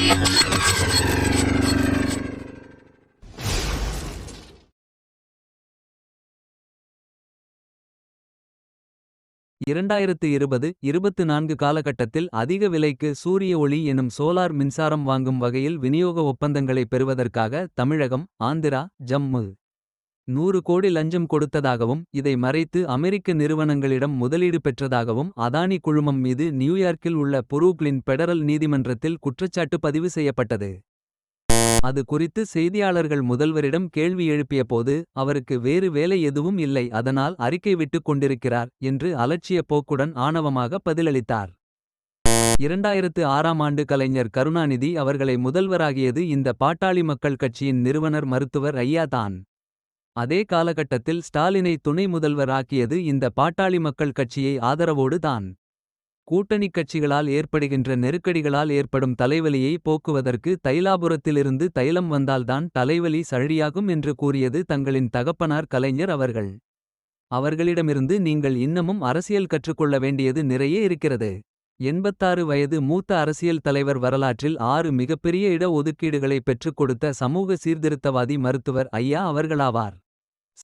2020-24 காலகட்டத்தில் அதிக விலைக்கு சூரிய ஒளி எனும் சோலார் மின்சாரம் வாங்கும் வகையில் விநியோக ஒப்பந்தங்களை பெறுவதற்காக தமிழகம், ஆந்திரா, ஜம்மு 100 கோடி லஞ்சம் கொடுத்ததாகவும் இதை மறைத்து அமெரிக்க நிறுவனங்களிடம் முதலீடு பெற்றதாகவும் அதானி குழுமம் மீது நியூயார்க்கில் உள்ள புரூக்ளின் பெடரல் நீதிமன்றத்தில் குற்றச்சாட்டு பதிவு செய்யப்பட்டது. அது குறித்து செய்தியாளர்கள் முதல்வரிடம் கேள்வி எழுப்பியபோது அவருக்கு வேறு வேலை எதுவும் இல்லை, அதனால் அறிக்கை விட்டுக் கொண்டிருக்கிறார் என்று அலட்சிய போக்குடன் ஆணவமாக பதிலளித்தார். 2006ஆம் ஆண்டு கலைஞர் கருணாநிதி அவர்களை முதல்வராகியது இந்த பாட்டாளி மக்கள் கட்சியின் நிறுவனர் மருத்துவர் ஐயா தான். அதே காலகட்டத்தில் ஸ்டாலினை துணை முதல்வர் ஆக்கியது இந்த பாட்டாளி மக்கள் கட்சியை ஆதரவோடு தான். கூட்டணிக் கட்சிகளால் ஏற்படுகின்ற நெருக்கடிகளால் ஏற்படும் தலைவலியை போக்குவதற்கு தைலாபுரத்திலிருந்து தைலம் வந்தால்தான் தலைவலி சரியாகும் என்று கூறியது தங்களின் தகப்பனார் கலைஞர் அவர்கள். அவர்களிடமிருந்து நீங்கள் இன்னமும் அரசியல் கற்றுக்கொள்ள வேண்டியது நிறைய இருக்கிறது. 86 வயது மூத்த அரசியல் தலைவர் வரலாற்றில் 6 மிகப்பெரிய இட ஒதுக்கீடுகளை பெற்றுக் கொடுத்த சமூக சீர்திருத்தவாதி மருத்துவர் ஐயா அவர்களாவார்.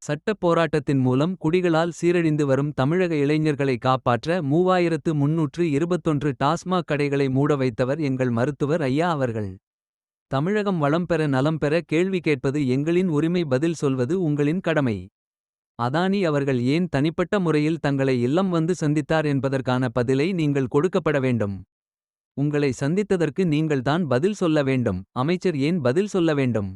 சட்டப் போராட்டத்தின் மூலம் குடிகளால் சீரழிந்து வரும் தமிழக இளைஞர்களை காப்பாற்ற 3321 டாஸ்மாக் கடைகளை மூட வைத்தவர் எங்கள் மருத்துவர் ஐயா அவர்கள். தமிழகம் வளம் பெற நலம் பெற கேள்வி கேட்பது எங்களின் உரிமை, பதில் சொல்வது உங்களின் கடமை. அதானி அவர்கள் ஏன் தனிப்பட்ட முறையில் தங்களை இல்லம் வந்து சந்தித்தார் என்பதற்கான பதிலை நீங்கள் கொடுக்கப்பட வேண்டும். உங்களை சந்தித்ததற்கு நீங்கள்தான் பதில் சொல்ல வேண்டும். அமைச்சர் ஏன் பதில் சொல்ல வேண்டும்?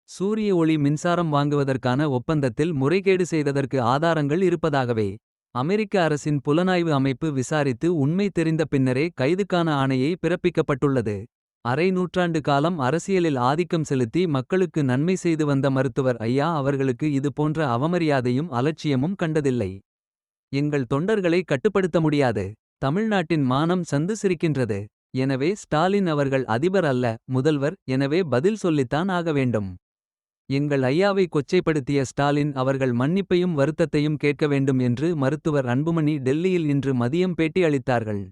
சூரிய ஒளி மின்சாரம் வாங்குவதற்கான ஒப்பந்தத்தில் முறைகேடு செய்ததற்கு ஆதாரங்கள் இருப்பதாகவே அமெரிக்க அரசின் புலனாய்வு அமைப்பு விசாரித்து உண்மை தெரிந்த பின்னரே கைதுக்கான ஆணையை பிறப்பிக்கப்பட்டுள்ளது. அரை நூற்றாண்டு காலம் அரசியலில் ஆதிக்கம் செலுத்தி மக்களுக்கு நன்மை செய்து வந்த மருத்துவர் ஐயா அவர்களுக்கு இது போன்ற அவமரியாதையும் அலட்சியமும் கண்டதில்லை. எங்கள் தொண்டர்களை கட்டுப்படுத்த முடியாது. தமிழ்நாட்டின் மானம் சந்து சிரிக்கின்றது. எனவே ஸ்டாலின் அவர்கள் அதிபர் அல்ல, முதல்வர். எனவே பதில் சொல்லித்தான் ஆக வேண்டும். எங்கள் ஐயாவை கொச்சைப்படுத்திய ஸ்டாலின் அவர்கள் மன்னிப்பையும் வருத்தத்தையும் கேட்க வேண்டும் என்று மருத்துவர் அன்புமணி டெல்லியில் இன்று மதியம் பேட்டி அளித்தார்கள்.